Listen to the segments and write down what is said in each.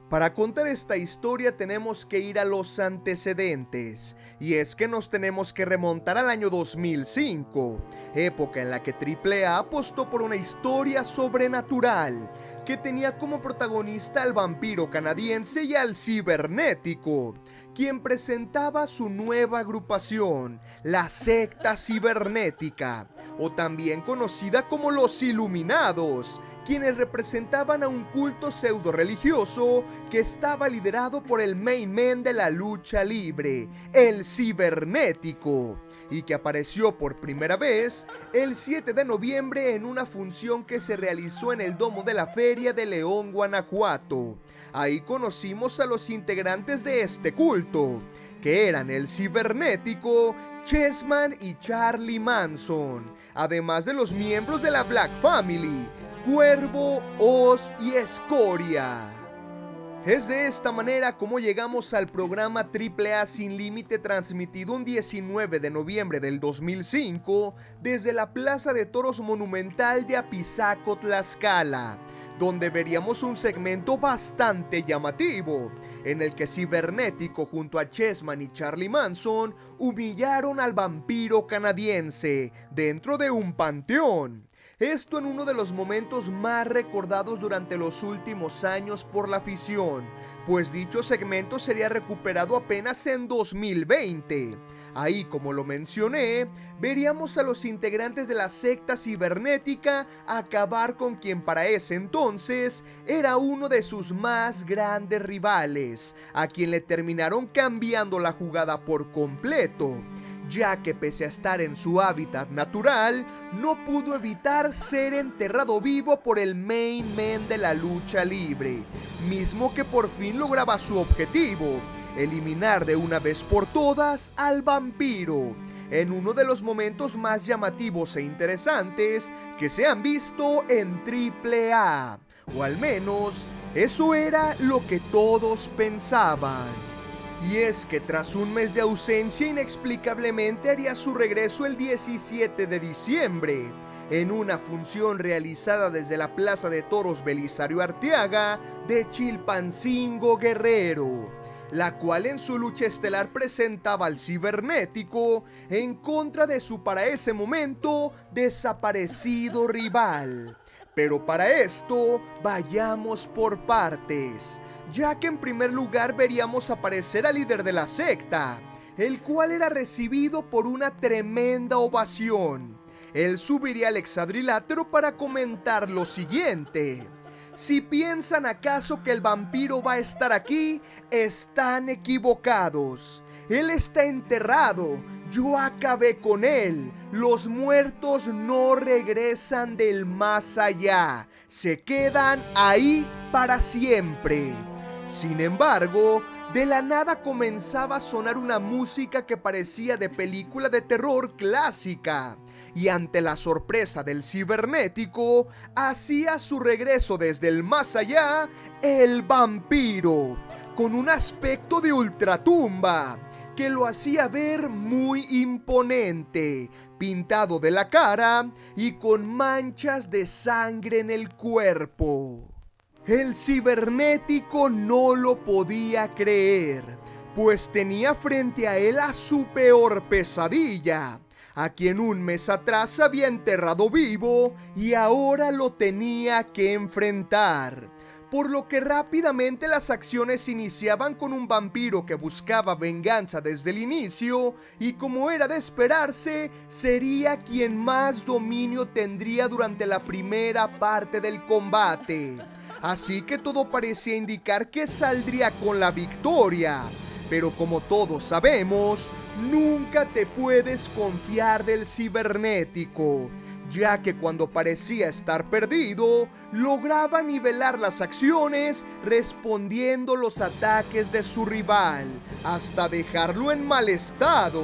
Para contar esta historia tenemos que ir a los antecedentes, y es que nos tenemos que remontar al año 2005, época en la que AAA apostó por una historia sobrenatural, que tenía como protagonista al vampiro canadiense y al cibernético, quien presentaba su nueva agrupación, la secta cibernética, o también conocida como los Iluminados, quienes representaban a un culto pseudo religioso que estaba liderado por el main man de la lucha libre, el cibernético, y que apareció por primera vez el 7 de noviembre en una función que se realizó en el domo de la Feria de León, Guanajuato. Ahí conocimos a los integrantes de este culto, que eran el cibernético, Chessman y Charlie Manson, además de los miembros de la Black Family, Cuervo, Oz y Escoria. Es de esta manera como llegamos al programa AAA Sin Límite, transmitido un 19 de noviembre del 2005 desde la Plaza de Toros Monumental de Apizaco, Tlaxcala, donde veríamos un segmento bastante llamativo, en el que Cibernético junto a Chessman y Charlie Manson humillaron al vampiro canadiense dentro de un panteón. Esto en uno de los momentos más recordados durante los últimos años por la afición, pues dicho segmento sería recuperado apenas en 2020. Ahí, como lo mencioné, veríamos a los integrantes de la secta cibernética acabar con quien para ese entonces era uno de sus más grandes rivales, a quien le terminaron cambiando la jugada por completo, ya que pese a estar en su hábitat natural, no pudo evitar ser enterrado vivo por el main man de la lucha libre, mismo que por fin lograba su objetivo, eliminar de una vez por todas al vampiro, en uno de los momentos más llamativos e interesantes que se han visto en AAA, o al menos eso era lo que todos pensaban. Y es que tras un mes de ausencia, inexplicablemente haría su regreso el 17 de diciembre, en una función realizada desde la Plaza de Toros Belisario Arteaga de Chilpancingo, Guerrero, la cual en su lucha estelar presentaba al cibernético en contra de su para ese momento desaparecido rival. Pero para esto, vayamos por partes, ya que en primer lugar veríamos aparecer al líder de la secta, el cual era recibido por una tremenda ovación. Él subiría al hexadrilátero para comentar lo siguiente: si piensan acaso que el vampiro va a estar aquí, están equivocados. Él está enterrado, yo acabé con él. Los muertos no regresan del más allá, se quedan ahí para siempre. Sin embargo, de la nada comenzaba a sonar una música que parecía de película de terror clásica, y ante la sorpresa del cibernético, hacía su regreso desde el más allá el vampiro, con un aspecto de ultratumba que lo hacía ver muy imponente, pintado de la cara y con manchas de sangre en el cuerpo. El cibernético no lo podía creer, pues tenía frente a él a su peor pesadilla, a quien un mes atrás había enterrado vivo y ahora lo tenía que enfrentar. Por lo que rápidamente las acciones iniciaban con un vampiro que buscaba venganza desde el inicio, y como era de esperarse, sería quien más dominio tendría durante la primera parte del combate. Así que todo parecía indicar que saldría con la victoria. Pero como todos sabemos, nunca te puedes confiar del cibernético, ya que cuando parecía estar perdido, lograba nivelar las acciones respondiendo los ataques de su rival, hasta dejarlo en mal estado,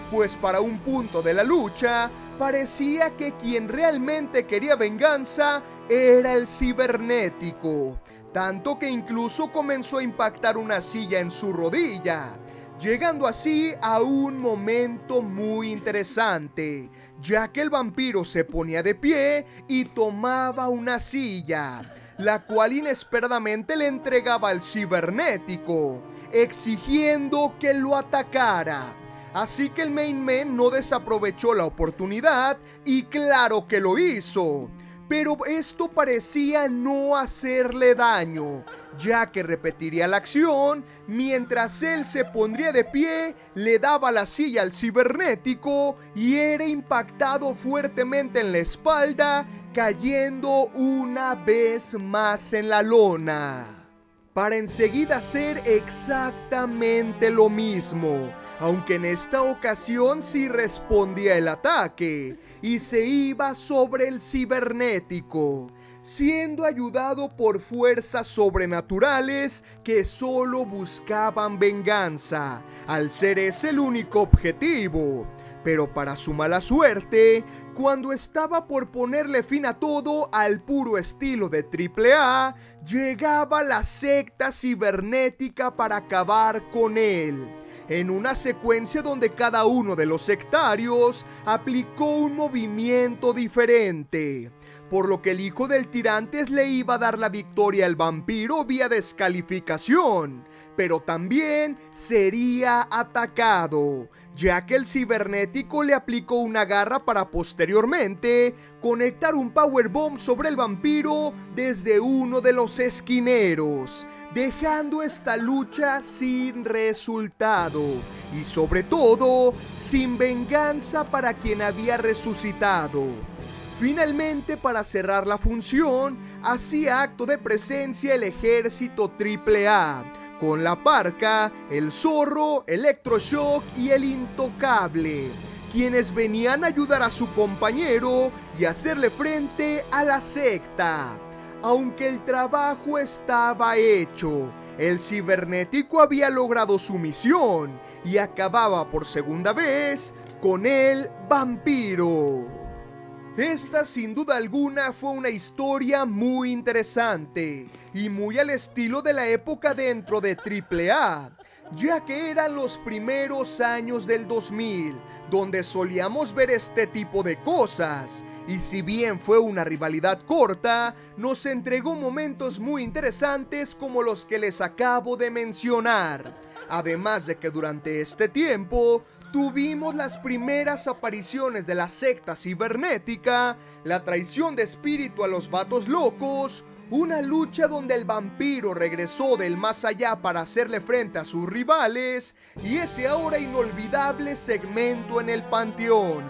pues para un punto de la lucha, parecía que quien realmente quería venganza era el cibernético, tanto que incluso comenzó a impactar una silla en su rodilla, llegando así a un momento muy interesante, ya que el vampiro se ponía de pie y tomaba una silla, la cual inesperadamente le entregaba al cibernético, exigiendo que lo atacara. Así que el Main Man no desaprovechó la oportunidad y claro que lo hizo. Pero esto parecía no hacerle daño, ya que repetiría la acción mientras él se pondría de pie, le daba la silla al cibernético y era impactado fuertemente en la espalda, cayendo una vez más en la lona, para enseguida hacer exactamente lo mismo, aunque en esta ocasión sí respondía el ataque y se iba sobre el cibernético, siendo ayudado por fuerzas sobrenaturales que solo buscaban venganza, al ser ese el único objetivo. Pero para su mala suerte, cuando estaba por ponerle fin a todo al puro estilo de AAA, llegaba la secta cibernética para acabar con él, en una secuencia donde cada uno de los sectarios aplicó un movimiento diferente, por lo que el hijo del tirantes le iba a dar la victoria al vampiro vía descalificación, pero también sería atacado, ya que el cibernético le aplicó una garra para posteriormente conectar un powerbomb sobre el vampiro desde uno de los esquineros, dejando esta lucha sin resultado y sobre todo sin venganza para quien había resucitado. Finalmente, para cerrar la función, hacía acto de presencia el ejército AAA, con la Parca, el Zorro, Electroshock y el Intocable, quienes venían a ayudar a su compañero y hacerle frente a la secta. Aunque el trabajo estaba hecho, el cibernético había logrado su misión y acababa por segunda vez con el vampiro. Esta sin duda alguna fue una historia muy interesante y muy al estilo de la época dentro de AAA, ya que eran los primeros años del 2000 donde solíamos ver este tipo de cosas, y si bien fue una rivalidad corta, nos entregó momentos muy interesantes como los que les acabo de mencionar. Además de que durante este tiempo tuvimos las primeras apariciones de la secta cibernética, la traición de espíritu a los vatos locos, una lucha donde el vampiro regresó del más allá para hacerle frente a sus rivales, y ese ahora inolvidable segmento en el panteón,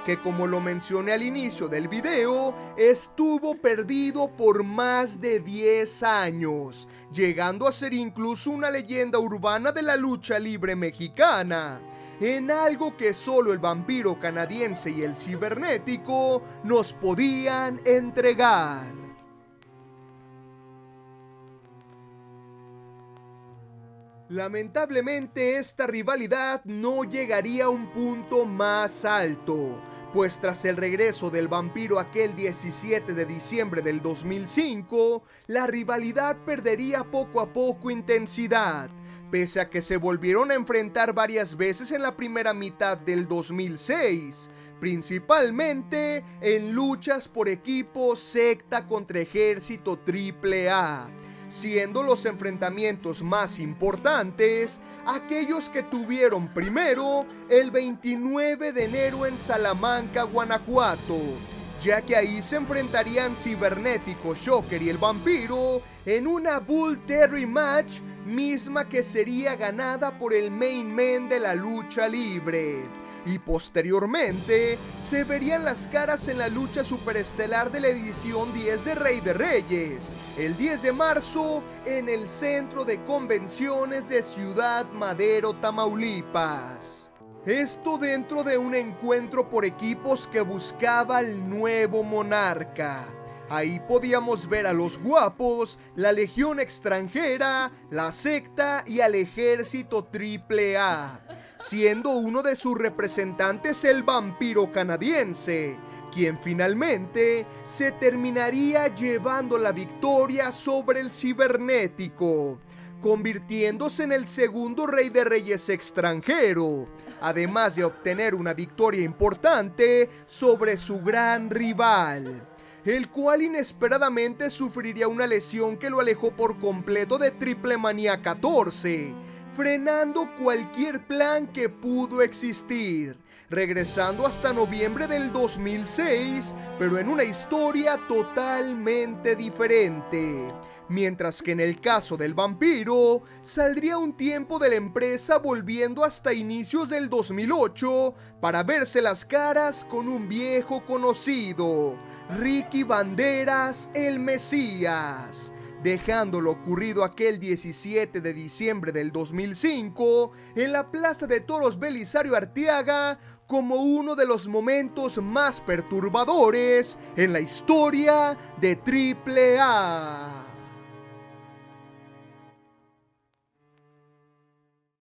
que como lo mencioné al inicio del video, estuvo perdido por más de 10 años, llegando a ser incluso una leyenda urbana de la lucha libre mexicana, en algo que solo el vampiro canadiense y el cibernético nos podían entregar. Lamentablemente esta rivalidad no llegaría a un punto más alto, pues tras el regreso del vampiro aquel 17 de diciembre del 2005, la rivalidad perdería poco a poco intensidad, pese a que se volvieron a enfrentar varias veces en la primera mitad del 2006, principalmente en luchas por equipos secta contra ejército AAA, siendo los enfrentamientos más importantes aquellos que tuvieron primero el 29 de enero en Salamanca, Guanajuato, ya que ahí se enfrentarían Cibernético, Shocker y el vampiro en una Bull Terry match, misma que sería ganada por el Main Man de la lucha libre. Y posteriormente se verían las caras en la lucha superestelar de la edición 10 de Rey de Reyes, el 10 de marzo en el Centro de Convenciones de Ciudad Madero, Tamaulipas. Esto dentro de un encuentro por equipos que buscaba el nuevo monarca. Ahí podíamos ver a los guapos, la legión extranjera, la secta y al ejército AAA, siendo uno de sus representantes el vampiro canadiense, quien finalmente se terminaría llevando la victoria sobre el cibernético, convirtiéndose en el segundo Rey de Reyes extranjero, además de obtener una victoria importante sobre su gran rival, el cual inesperadamente sufriría una lesión que lo alejó por completo de Triple Manía 14, frenando cualquier plan que pudo existir, regresando hasta noviembre del 2006, pero en una historia totalmente diferente. Mientras que en el caso del vampiro, saldría un tiempo de la empresa volviendo hasta inicios del 2008 para verse las caras con un viejo conocido, Ricky Banderas, el Mesías, dejando lo ocurrido aquel 17 de diciembre del 2005 en la Plaza de Toros Belisario Arteaga como uno de los momentos más perturbadores en la historia de AAA.